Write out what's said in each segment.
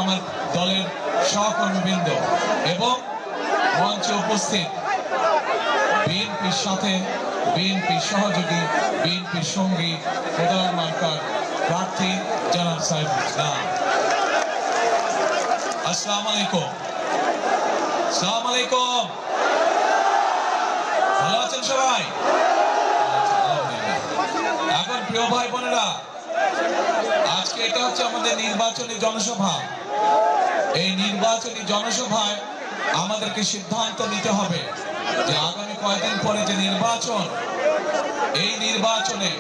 আমার দলের সহকর্মীবৃন্দ এবং মঞ্চে উপস্থিত বিএনপির সাথে বিএনপির সহযোগী বিএনপির সঙ্গী প্রধান মার্কার প্রার্থী জনাব সাইফুল ইসলাম। আসসালামু আলাইকুম। আসসালামু আলাইকুম। ভালো আছেন সবাই? এখন প্রিয় ভাই বোনেরা, আজকে এটা হচ্ছে আমাদের নির্বাচনী জনসভা। এই নির্বাচনী জনসভায় আমাদেরকে সিদ্ধান্ত নিতে হবে যে আগামী কয়েকদিন পরে যে নির্বাচন, এই নির্বাচনে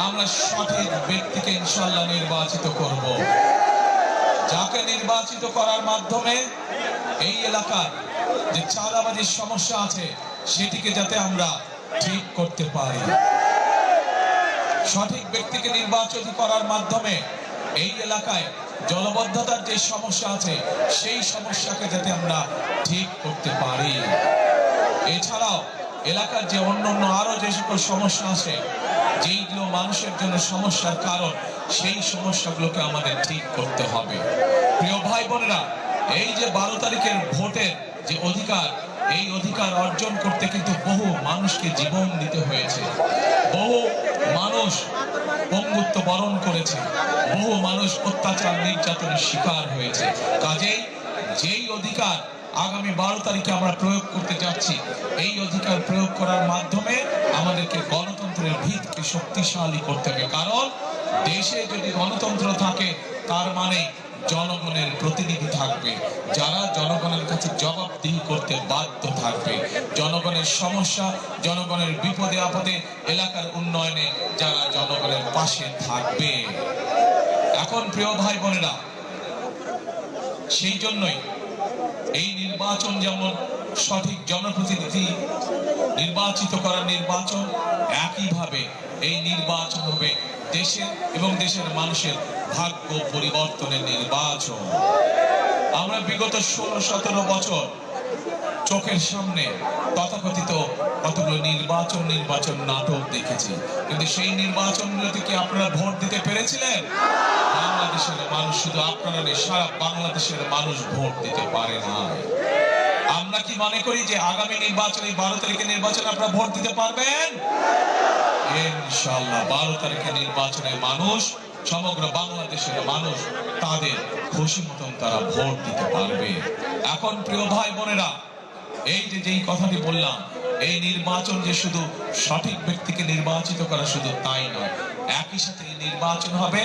আমরা সঠিক ব্যক্তিকে ইনশাআল্লাহ নির্বাচিত করব, যাকে নির্বাচিত করার মাধ্যমে এই এলাকার যে চাঁদাবাজির সমস্যা আছে সেটিকে যাতে আমরা ঠিক করতে পারি। সঠিক ব্যক্তিকে নির্বাচিত করার মাধ্যমে এই এলাকায় জলবদ্ধতার যে সমস্যা আছে সেই সমস্যাকে যাতে আমরা ঠিক করতে পারি। এছাড়াও এলাকার যে অন্যান্য আরো যে সকল সমস্যা আছে, যেইগুলো মানুষের জন্য সমস্যার কারণ, সেই সমস্যাগুলোকে আমাদের ঠিক করতে হবে। প্রিয় ভাই বোনেরা, এই যে 12 তারিখের ভোটের যে অধিকার, এই অধিকার অর্জন করতে কিন্তু বহু মানুষকে জীবন দিতে হয়েছে, বহু মানুষ পঙ্গুত্ব বরণ করেছে, বহু মানুষ অত্যাচার নির্যাতনের শিকার হয়েছে। কাজেই যেই অধিকার আগামী 12 তারিখে আমরা প্রয়োগ করতে যাচ্ছি, এই অধিকার প্রয়োগ করার মাধ্যমে আমাদেরকে গণতন্ত্রের ভিতকে শক্তিশালী করতে হবে। কারণ দেশে যদি গণতন্ত্র থাকে তার মানে জনগণের প্রতিনিধি থাকবে, যারা জনগণের কাছে জবাবদিহি করতে বাধ্য থাকবে, জনগণের সমস্যা, জনগণের বিপদে আপদে, এলাকার উন্নয়নে যারা জনগণের পাশে থাকবে। এখন প্রিয় ভাই বোনেরা, সেই জন্যই এই নির্বাচন যেমন সঠিক জনপ্রতিনিধি নির্বাচিত করার নির্বাচন, একইভাবে এই নির্বাচন হবে দেশের এবং দেশের মানুষের ভাগ্য পরিবর্তনের নির্বাচন। আমরা বিগত 16-17 বছর চোখের সামনে তথাকথিত কতগুলো নির্বাচন নাটক দেখেছি, কিন্তু সেই নির্বাচনগুলোতে কি আপনারা ভোট দিতে পেরেছিলেন? বাংলাদেশের মানুষ, শুধু আপনারা নেই, সারা বাংলাদেশের মানুষ ভোট দিতে পারে না। আমরা কি মনে করি যে আগামী নির্বাচনে 12 তারিখের নির্বাচনে আপনারা ভোট দিতে পারবেন? ইনশাআল্লাহ 12 তারিখের নির্বাচনে মানুষ, সমগ্র বাংলাদেশের মানুষ তাদের খুশি মতন তারা ভোট দিতে পারবে। এখন প্রিয় ভাই বোনেরা, এই যে যেই কথাটি বললাম, এই নির্বাচন যে শুধু সঠিক ব্যক্তিকে নির্বাচিত করা শুধু তাই নয়, একই সাথে এই নির্বাচন হবে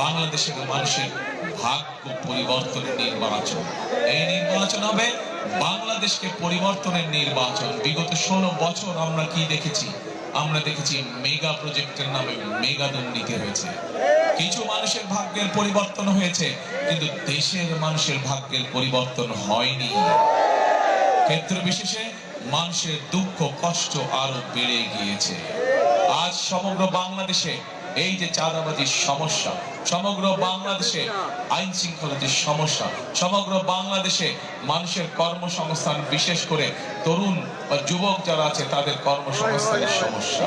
বাংলাদেশের মানুষের ভাগ্য পরিবর্তনের নির্বাচন। এই নির্বাচন হবে বাংলাদেশকে পরিবর্তনের নির্বাচন। বিগত 16 বছর আমরা কি দেখেছি? আমরা দেখেছি মেগা প্রজেক্টের নামে মেগা দুর্নীতি হয়েছে। কিছু মানুষের ভাগ্যের পরিবর্তন হয়েছে, কিন্তু দেশের মানুষের ভাগ্যের পরিবর্তন হয়নি। ক্ষেত্র বিশেষে মানুষের দুঃখ কষ্ট আরো বেড়ে গিয়েছে। আজ সমগ্র বাংলাদেশে এই যে চাঁদাবাজির সমস্যা, সমগ্র বাংলাদেশে আইন শৃঙ্খলার যে সমস্যা, সমগ্র বাংলাদেশে মানুষের কর্মসংস্থান, বিশেষ করে তরুণ বা যুবক যারা আছে তাদের কর্মসংস্থানের সমস্যা,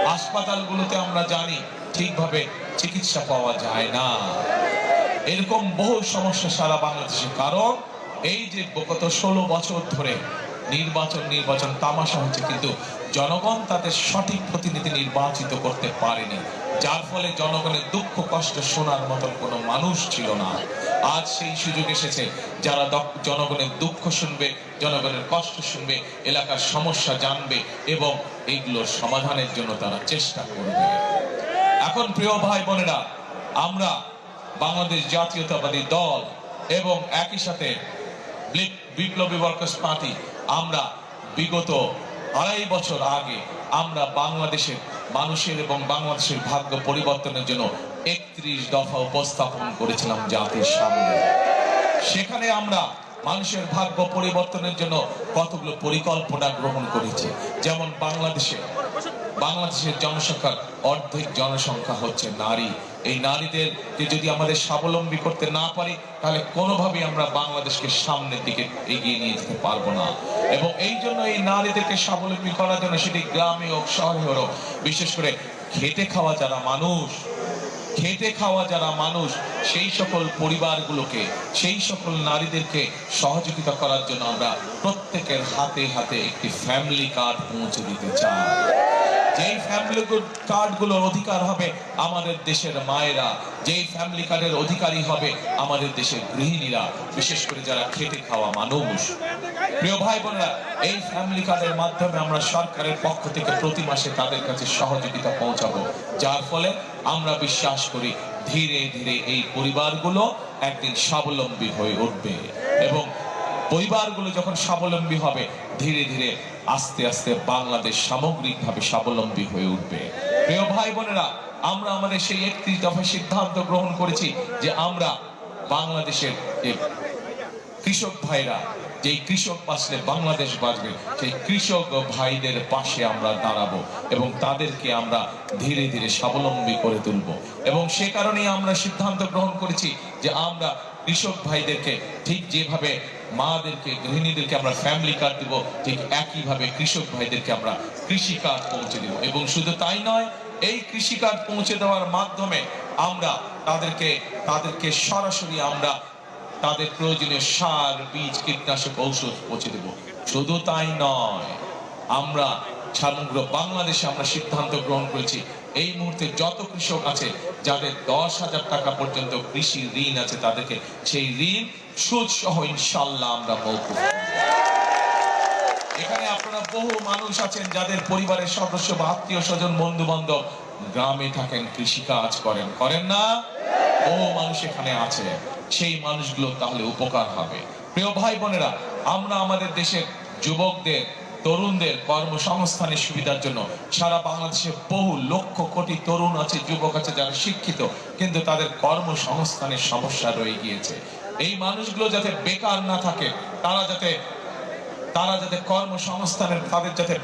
হাসপাতালগুলোতে আমরা জানি ঠিকভাবে চিকিৎসা পাওয়া যায় না, এরকম বহু সমস্যা সারা বাংলাদেশে। কারণ এই যে গত 16 বছর ধরে নির্বাচন তামাশা হচ্ছে, কিন্তু জনগণ তাদের সঠিক প্রতিনিধি নির্বাচিত করতে পারেনি, যার ফলে জনগণের দুঃখ কষ্ট শোনার মতন কোনো মানুষ ছিল না। আজ সেই সুযোগ এসেছে, যারা জনগণের দুঃখ শুনবে, জনগণের কষ্ট শুনবে, এলাকার সমস্যা জানবে এবং এইগুলোর সমাধানের জন্য তারা চেষ্টা করবে। এখন প্রিয় ভাই বোনেরা, আমরা বাংলাদেশ জাতীয়তাবাদী দল এবং একই সাথে বিপ্লবী ওয়ার্কার্স পার্টি, আমরা বিগত 2.5 বছর আগে আমরা বাংলাদেশের মানুষের এবং বাংলাদেশের ভাগ্য পরিবর্তনের জন্য 31 দফা উপস্থাপন করেছিলাম জাতির সামনে। সেখানে আমরা মানুষের ভাগ্য পরিবর্তনের জন্য কতগুলো পরিকল্পনা গ্রহণ করেছি। যেমন বাংলাদেশের জনসংখ্যার অর্ধেক জনসংখ্যা হচ্ছে নারী। এই নারীদেরকে যদি আমাদের স্বাবলম্বী করতে না পারি, তাহলে কোনোভাবেই আমরা বাংলাদেশকে সামনের দিকে এগিয়ে নিয়ে যেতে পারবো না। এবং এই জন্য এই নারীদেরকে স্বাবলম্বী করার জন্য, সেটি গ্রামে হোক শহরে হোক, বিশেষ করে খেটে খাওয়া যারা মানুষ, খেটে খাওয়া যারা মানুষ, সেই সকল পরিবারগুলোকে, সেই সকল নারীদেরকে সহযোগিতা করার জন্য আমরা প্রত্যেকের হাতে হাতে একটি ফ্যামিলি কার্ড পৌঁছে দিতে চাই। যেই ফ্যামিলি কার্ডগুলোর অধিকার হবে আমাদের দেশের মায়েরা, যেই ফ্যামিলি কার্ডের অধিকারী হবে আমাদের দেশের গৃহিণীরা, বিশেষ করে যারা খেটে খাওয়া মানুষ। প্রিয় ভাই বোনেরা, এই ফ্যামিলি কার্ডের মাধ্যমে আমরা সরকারের পক্ষ থেকে প্রতি মাসে তাদের কাছে সহযোগিতা পৌঁছাবো, যার ফলে আমরা বিশ্বাস করি ধীরে ধীরে এই পরিবারগুলো একদিন স্বাবলম্বী হয়ে উঠবে, এবং পরিবারগুলো যখন স্বাবলম্বী হবে ধীরে ধীরে আস্তে আস্তে বাংলাদেশ সামগ্রিকভাবে স্বাবলম্বী হয়ে উঠবে। প্রিয় ভাই বোনেরা, আমরা আমাদের সেই 31 দফা সিদ্ধান্ত গ্রহণ করেছি যে আমরা বাংলাদেশের যে কৃষক ভাইরা, যেই কৃষক বাঁচলে বাংলাদেশ বাঁচবে, সেই কৃষক ভাইদের পাশে আমরা দাঁড়াবো এবং তাদেরকে আমরা ধীরে ধীরে স্বাবলম্বী করে তুলব। এবং সে কারণেই আমরা সিদ্ধান্ত গ্রহণ করেছি যে আমরা কৃষক ভাইদেরকে ঠিক যেভাবে মাদেরকে, গৃহিণীদেরকে আমরা ফ্যামিলি কার্ড দিব, ঠিক একইভাবে কৃষক ভাইদেরকে আমরা কৃষি কার্ড পৌঁছে দেব। এবং শুধু তাই নয়, এই কৃষি কার্ড পৌঁছে দেওয়ার মাধ্যমে আমরা তাদেরকে সরাসরি আমরা তাদের প্রয়োজনীয় সার, বীজ, কীটনাশক, ঔষধ পৌঁছে দেব। শুধু তাই নয়, আমরা সমগ্র বাংলাদেশে আমরা সিদ্ধান্ত গ্রহণ করেছি এই মুহূর্তে যত কৃষক আছে যাদের 10,000 টাকা পর্যন্ত কৃষি ঋণ আছে, তাদেরকে সেই ঋণ সুদ সহ ইনশাআল্লাহ আমরা মওকুফ করব। এখানে আপনারা বহু মানুষ আছেন যাদের পরিবারের সদস্য বা আত্মীয় স্বজন, বন্ধু বান্ধব গ্রামে থাকেন, কৃষি কাজ করেন না? বহু মানুষ এখানে আছে, সেই মানুষগুলো তাহলে উপকার হবে। প্রিয় ভাই বোনেরা, আমরা আমাদের দেশের যুবকদের, তরুণদের কর্মসংস্থানের সুবিধার জন্য সারা বাংলাদেশে বহু লক্ষ কোটি তরুণ আছে, যুবক আছে যারা শিক্ষিত, কিন্তু তাদের কর্মসংস্থানের সমস্যা রয়ে গিয়েছে। এই মানুষগুলো যাতে বেকার না থাকে, তারা যাতে কর্মসংস্থানের তাদের যাতে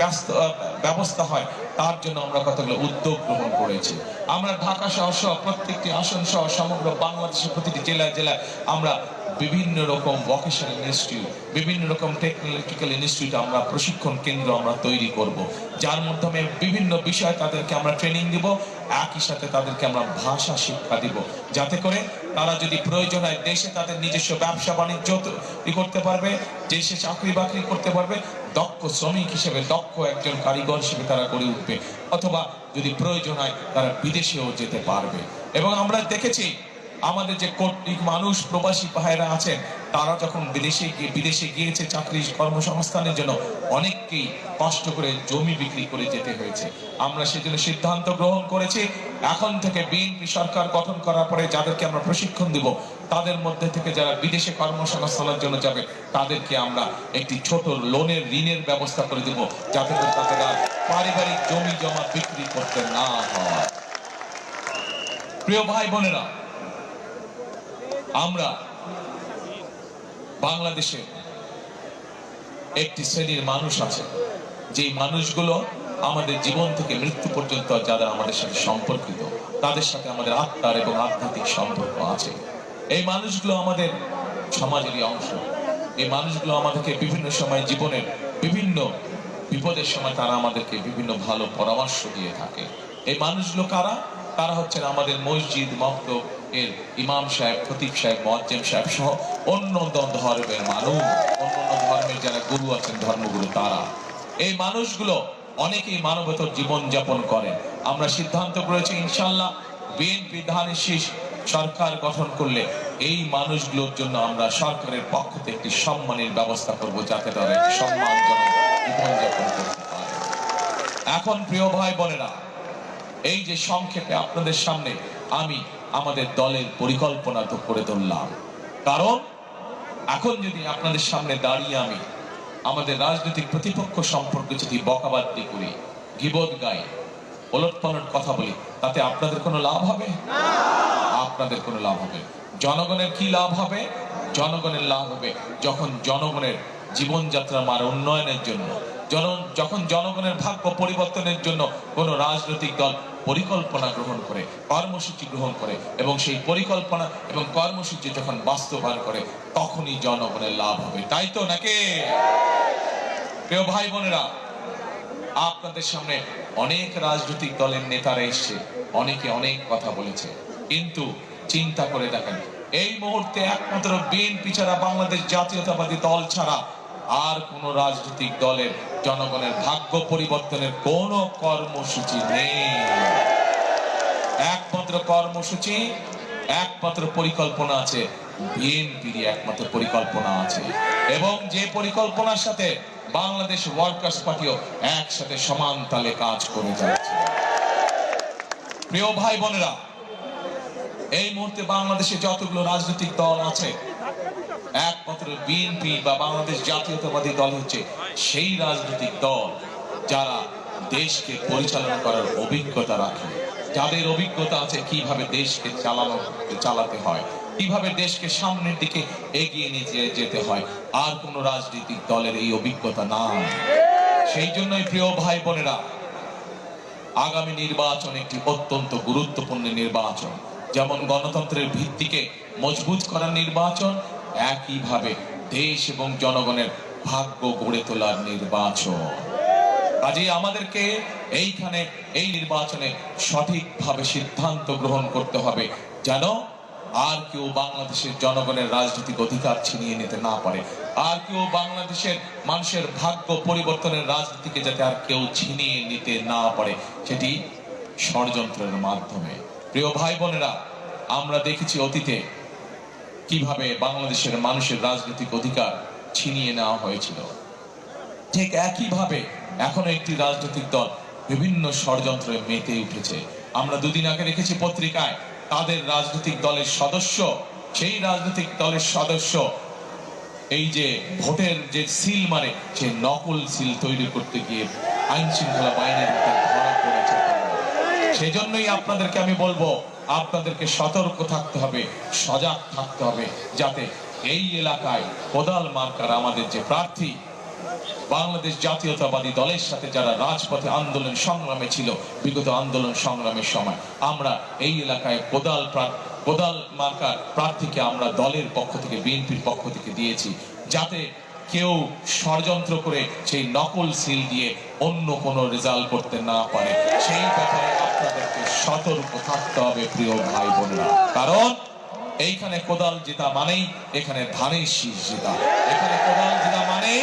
ব্যবস্থা হয়, তার জন্য আমরা কতগুলো উদ্যোগ গ্রহণ করেছি। আমরা ঢাকা সহ প্রত্যেকটি আসন সহ সমগ্র বাংলাদেশের প্রতিটি জেলায় জেলায় আমরা বিভিন্ন রকম ভোকেশনাল ইনস্টিটিউট, বিভিন্ন রকম টেকনোলজিক্যাল ইনস্টিটিউট, আমরা প্রশিক্ষণ কেন্দ্র আমরা তৈরি করব, যার মাধ্যমে বিভিন্ন বিষয় তাদেরকে আমরা ট্রেনিং দিব, একই সাথে তাদেরকে আমরা ভাষা শিক্ষা দিব, যাতে করে তারা যদি প্রয়োজন হয় দেশে তাদের নিজস্ব ব্যবসা বাণিজ্য করতে পারবে, দেশে চাকরি বাকরি করতে পারবে, দক্ষ শ্রমিক হিসেবে, দক্ষ একজন কারিগর হিসেবে তারা গড়ে উঠবে, অথবা যদি প্রয়োজন হয় তারা বিদেশেও যেতে পারবে। এবং আমরা দেখেছি আমাদের যে কোটি মানুষ প্রবাসী ভাইরা আছেন, তারা যখন বিদেশে গিয়েছে চাকরি কর্মসংস্থানের জন্য, অনেককেই কষ্ট করে জমি বিক্রি করে যেতে হয়েছে। আমরা সেজন্য সিদ্ধান্ত গ্রহণ করেছি এখন থেকে বিএনপি সরকার গঠন করার পরে যাদেরকে আমরা প্রশিক্ষণ দিব, তাদের মধ্যে থেকে যারা বিদেশে কর্মসংস্থানের জন্য যাবে তাদেরকে আমরা একটি ছোট লোনের ঋণের ব্যবস্থা করে দেব, যাতে করে তাদের আর পারিবারিক জমি জমা বিক্রি করতে না হয়। প্রিয় ভাই বোনেরা, আমরা বাংলাদেশে একটি শ্রেণীর মানুষ আছে, যে মানুষগুলো আমাদের জীবন থেকে মৃত্যু পর্যন্ত যারা আমাদের সাথে সম্পর্কিত, তাদের সাথে আমাদের আত্মার এবং আধ্যাত্মিক সম্পর্ক আছে। এই মানুষগুলো আমাদের সমাজেরই অংশ। এই মানুষগুলো আমাদেরকে বিভিন্ন সময়, জীবনের বিভিন্ন বিপদের সময় তারা আমাদেরকে বিভিন্ন ভালো পরামর্শ দিয়ে থাকে। এই মানুষগুলো কারা? তারা হচ্ছেন আমাদের মসজিদ, মক্তব এর ইমাম সাহেব, খতিব সাহেব, মুয়াজ্জিম সাহেব সহ অন্য ধর্মের মানুষ, অন্য ধর্মের যারা গুরু আছেন, ধর্মগুরু, তারা। এই মানুষগুলো অনেকেই মানবতর জীবন যাপন করেন। আমরা সিদ্ধান্ত করেছি ইনশাআল্লাহ বিএনপি ধানের শীষ সরকার গঠন করলে এই মানুষগুলোর জন্য আমরা সরকারের পক্ষ থেকে একটি সম্মানের ব্যবস্থা করব, যাতে তারা একটি সম্মানজনক জীবন যাপন করতে পারে। এখন প্রিয় ভাই বোনেরা, এই যে সংক্ষেপে আপনাদের সামনে আমি আমাদের দলের পরিকল্পনা তো করে ধরলাম, কারণ এখন যদি আপনাদের সামনে দাঁড়িয়ে আমি আমাদের রাজনৈতিক প্রতিপক্ষ সম্পর্কে যদি বকাবাদি করি, গীবত গাই, ওলটপালট কথা বলি, তাতে আপনাদের কোনো লাভ হবে? আপনাদের কোনো লাভ হবে? জনগণের কি লাভ হবে? জনগণের লাভ হবে যখন জনগণের জীবনযাত্রার মান উন্নয়নের জন্য, যখন জনগণের ভাগ্য পরিবর্তনের জন্য কোন রাজনৈতিক দল পরিকল্পনা গ্রহণ করে, কর্মসূচি গ্রহণ করে, এবং সেই পরিকল্পনা এবং কর্মসূচি যখন বাস্তবায়ন করে, তখনই জনগণের লাভ হবে। তাই তো নাকি? প্রিয় ভাই বোনেরা, আপনাদের সামনে অনেক রাজনৈতিক দলের নেতারা এসছে, অনেকে অনেক কথা বলেছে, কিন্তু চিন্তা করে দেখেন, এই মুহূর্তে একমাত্র বিএনপি ছাড়া, বাংলাদেশ জাতীয়তাবাদী দল ছাড়া আর কোন রাজনৈতিক দলের জনগণের ভাগ্য পরিবর্তনের কোন কর্মসূচি নেই। একমাত্র কর্মসূচি, একমাত্র পরিকল্পনা আছে বিএনপির, একমাত্র পরিকল্পনা আছে, এবং যে পরিকল্পনার সাথে বাংলাদেশ ওয়ার্কার্স পার্টিও একসাথে সমান তালে কাজ করে যাচ্ছে। প্রিয় ভাই বোনেরা, এই মুহূর্তে বাংলাদেশে যতগুলো রাজনৈতিক দল আছে, একমাত্র বিএনপি বা বাংলাদেশ জাতীয়তাবাদী দল হচ্ছে সেই রাজনৈতিক দল যারা দেশকে পরিচালনা করার অভিজ্ঞতা রাখে, যাদের অভিজ্ঞতা আছে কিভাবে দেশকে চালাতে হয়, কিভাবে দেশকে সামনের দিকে এগিয়ে নিয়ে যেতে হয়। আর কোন রাজনৈতিক দলের এই অভিজ্ঞতা নাই। সেই জন্যই প্রিয় ভাই বোনেরা, আগামী নির্বাচন একটি অত্যন্ত গুরুত্বপূর্ণ নির্বাচন। যেমন গণতন্ত্রের ভিত্তিকে মজবুত করার নির্বাচন, একইভাবে দেশ এবং জনগণের ভাগ্য গড়ে তোলার নির্বাচন। কাজেই আমাদেরকে এইখানে এই নির্বাচনে সঠিকভাবে সিদ্ধান্ত গ্রহণ করতে হবে, যেন আর কেউ বাংলাদেশের জনগণের রাজনৈতিক অধিকার ছিনিয়ে নিতে না পারে, আর কেউ বাংলাদেশের মানুষের ভাগ্য পরিবর্তনের রাজনীতিকে যাতে আর কেউ ছিনিয়ে নিতে না পারে, সেটি ষড়যন্ত্রের মাধ্যমে। প্রিয় ভাই বোনেরা, আমরা দেখেছি অতীতে কিভাবে বাংলাদেশের মানুষের রাজনৈতিক অধিকার ছিনিয়ে নেওয়া হয়েছিল। ঠিক একইভাবে এখনো একটি রাজনৈতিক দল বিভিন্ন ষড়যন্ত্রে মেতে উঠেছে। আমরা দুদিন আগে দেখেছি পত্রিকায় তাদের রাজনৈতিক দলের সদস্য, সেই রাজনৈতিক দলের সদস্য এই যে ভোটের যে সিল মারে, সেই নকল সিল তৈরি করতে গিয়ে আইন শৃঙ্খলা বাহিনীর ধরা পড়েছে। সেই জন্যই আপনাদেরকে আমি বলবো, আপনাদেরকে সতর্ক থাকতে হবে, সজাগ থাকতে হবে, যাতে এই এলাকায় কোদাল মার্কার আমাদের যে প্রার্থী, বাংলাদেশ জাতীয়তাবাদী দলের সাথে যারা রাজপথে আন্দোলন সংগ্রামে ছিল বিগত আন্দোলন সংগ্রামের সময়, আমরা এই এলাকায় কোদাল মার্কার প্রার্থীকে আমরা দলের পক্ষ থেকে, বিএনপির পক্ষ থেকে দিয়েছি, যাতে কেউ ষড়যন্ত্র করে সেই নকল সিল দিয়ে অন্য কোনো রেজাল্ট করতে না পারে। সেই ব্যাপারে আপনাদেরকে সতর্ক থাকতে হবে প্রিয় ভাই বোনেরা, কারণ এইখানে কোদাল জেতা মানেই এখানে ধানের শীষ জেতা, এখানে কোদাল জেতা মানেই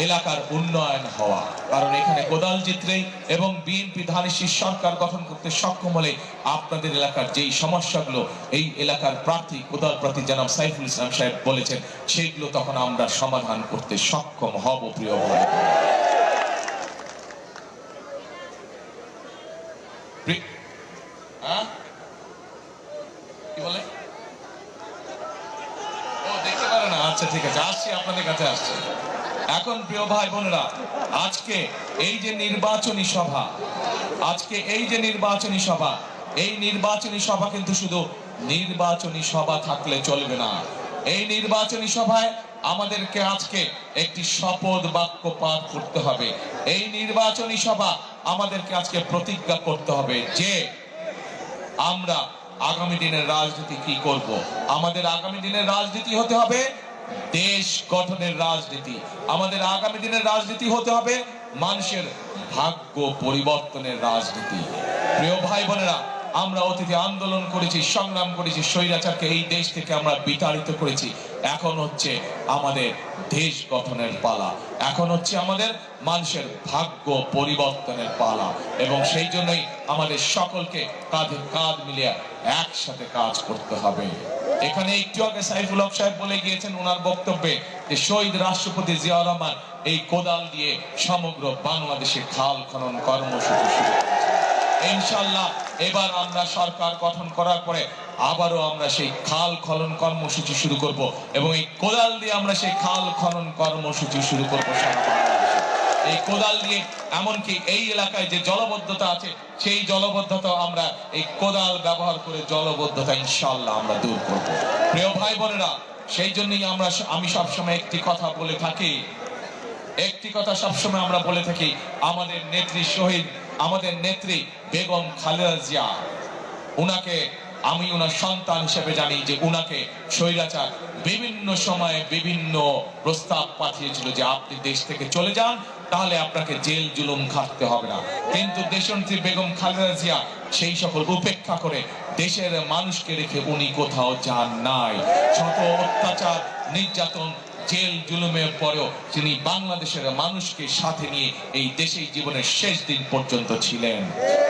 এলাকার উন্নয়ন হওয়া। কারণ এখানে কোদাল জিতলেই এবং বিএনপি ধানের শীষ সরকার গঠন করতে সক্ষম হলে আপনাদের এলাকার যেই সমস্যাগুলো এই এলাকার প্রার্থী, কোদাল প্রার্থী জনাব সাইফুল ইসলাম সাহেব বলেছেন, সেইগুলো তখন আমরা সমাধান করতে সক্ষম হব। প্রিয় ভাই, কি বলে? ও দেখতে পারে না, আচ্ছা ঠিক আছে, আসছি আপনাদের কাছে আসছি। এখন প্রিয় ভাই বোনেরা, আজকে এই যে নির্বাচনী সভা, এই নির্বাচনী সভা কিন্তু শুধু নির্বাচনী সভা থাকলে চলবে না। এই নির্বাচনী সভায় আমাদেরকে আজকে একটি শপথ বাক্য পাঠ করতে হবে। এই নির্বাচনী সভা আমাদেরকে আজকে প্রতিজ্ঞা করতে হবে যে আমরা আগামী দিনের রাজনীতি কি করব। আমাদের আগামী দিনের রাজনীতি হতে হবে দেশ গঠনের রাজনীতি। আমাদের আগামী দিনের রাজনীতি হতে হবে মানুষের ভাগ্য পরিবর্তনের রাজনীতি। প্রিয় ভাই বোনেরা, আমরা অতীতে আন্দোলন করেছি, সংগ্রাম করেছি, স্বৈরাচারকে এই দেশ থেকে আমরা বিতাড়িত করেছি। এখন হচ্ছে আমাদের দেশ গঠনের পালা, এখন হচ্ছে আমাদের মানুষের ভাগ্য পরিবর্তনের পালা, এবং সেই জন্যই আমাদের সকলকে কাঁধে কাঁধ মিলিয়ে একসাথে কাজ করতে হবে। এখানে একটু আগে সাইফুল হক সাহেব বলে গিয়েছেন ওনার বক্তব্যে যে শহীদ রাষ্ট্রপতি জিয়াউর রহমান এই কোদাল দিয়ে সমগ্র বাংলাদেশে খাল খনন কর্মসূচি শুরু করেছে। ইনশাআল্লাহ এবার আমরা সরকার গঠন করার পরে আবারও আমরা সেই খাল খনন কর্মসূচি শুরু করব, এবং এই কোদাল দিয়ে আমরা সেই খাল খনন কর্মসূচি শুরু করবো সারা বাংলাদেশে। এই কোদাল দিয়ে এমনকি এই এলাকায় যে জলবদ্ধতা আছে, সেই জলবদ্ধতা আমরা এই কোদাল ব্যবহার করে জলবদ্ধতা ইনশাআল্লাহ আমরা দূর করব। প্রিয় ভাই বোনেরা, সেই জন্যই আমি সবসময় একটি কথা বলে থাকি, আমাদের নেত্রী শহীদ, আমাদের নেত্রী বেগম খালেদা জিয়া, উনাকে আমি ওনার সন্তান হিসেবে জানি যে উনাকে স্বৈরাচার বিভিন্ন সময়ে বিভিন্ন প্রস্তাব পাঠিয়েছিল যে আপনি দেশ থেকে চলে যান, তাহলে আপনাকে জেল জুলুম খাটতে হবে না। কিন্তু দেশনেত্রী বেগম খালেদা জিয়া সেই সকল উপেক্ষা করে দেশের মানুষকে রেখে উনি কোথাও যান নাই। শত অত্যাচার, নির্যাতন, জেল জুলুমের পরেও তিনি বাংলাদেশের মানুষকে সাথে নিয়ে এই দেশেই জীবনের শেষ দিন পর্যন্ত ছিলেন।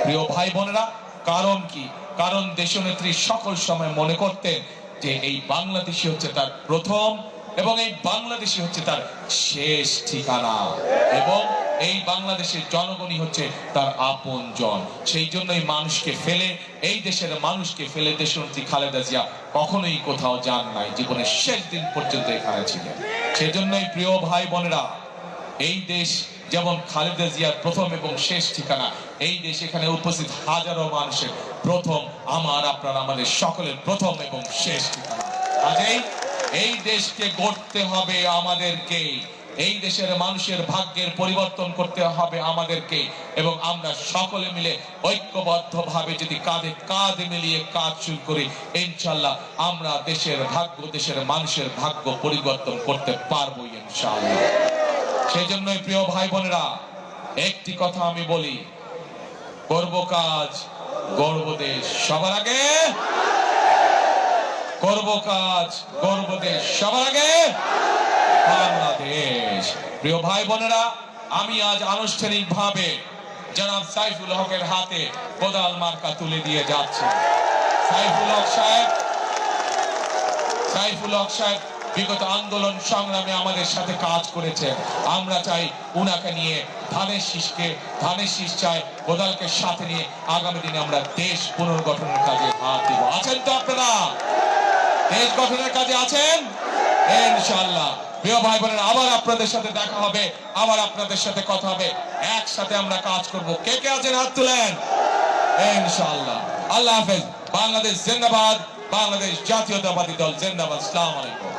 প্রিয় ভাই বোনেরা, কারণ কি? কারণ দেশনেত্রী সকল সময় মনে করতেন যে এই বাংলাদেশই হচ্ছে তার প্রথম এবং এই বাংলাদেশী হচ্ছে তার শেষ ঠিকানা, এবং এই বাংলাদেশের জনগণই হচ্ছে তার আপনজন। সেই জন্যই মানুষকে ফেলে, এই দেশের মানুষকে ফেলে দেশনেত্রী খালেদা জিয়া কখনোই কোথাও যান নাই, জীবনের শেষ দিন পর্যন্ত এখানে ছিলেন। সেই জন্যই প্রিয় ভাই বোনেরা, এই দেশ যেমন খালেদা জিয়ার প্রথম এবং শেষ ঠিকানা, এই দেশ এখানে উপস্থিত হাজারো মানুষের প্রথম, আমার আপনার আমাদের সকলের প্রথম এবং শেষ ঠিকানা। কাজেই এই দেশকে গড়তে হবে আমাদেরকে, এই দেশের মানুষের ভাগ্যের পরিবর্তন করতে হবে আমাদেরকে, এবং আমরা সকলে মিলে ঐক্যবদ্ধভাবে যদি কাঁধে কাঁধ মিলিয়ে কাজ শুরু করি, ইনশাআল্লাহ আমরা দেশের ভাগ্য, দেশের মানুষের ভাগ্য পরিবর্তন করতে পারবো ইনশাআল্লাহ। সেই জন্যই প্রিয় ভাই বোনেরা, একটি কথা আমি বলি, করব কাজ, গড়ব দেশ সবার আগে, করব কাজ, গড়ব দেশ সবার আগে বাংলাদেশ। প্রিয় ভাই বোনেরা, আমি আজ আনুষ্ঠানিকভাবে জনাব সাইফুল হকের হাতে কোদাল মার্কা তুলে দিয়ে যাচ্ছি। সাইফুল হক সাহেব বিগত আন্দোলন সংগ্রামে আমাদের সাথে কাজ করেছেন। আমরা চাই উনাকে নিয়ে ধানের শীষ চাই, কোদালকে সাথে নিয়ে আগামী দিনে আমরা দেশ পুনর্গঠনের কাজে হাত দিব। আছেন তো আপনারা? দেশ গঠনের কাজে আছেন ইনশাআল্লাহ। প্রিয় ভাই বোনেরা, আবার আপনাদের সাথে দেখা হবে, আবার আপনাদের সাথে কথা হবে, একসাথে আমরা কাজ করব। কে কে আছেন হাত তুলেন ইনশাআল্লাহ। আল্লাহ হাফেজ। বাংলাদেশ জিন্দাবাদ, বাংলাদেশ জাতীয়তাবাদী দল জিন্দাবাদ। আসসালামু আলাইকুম।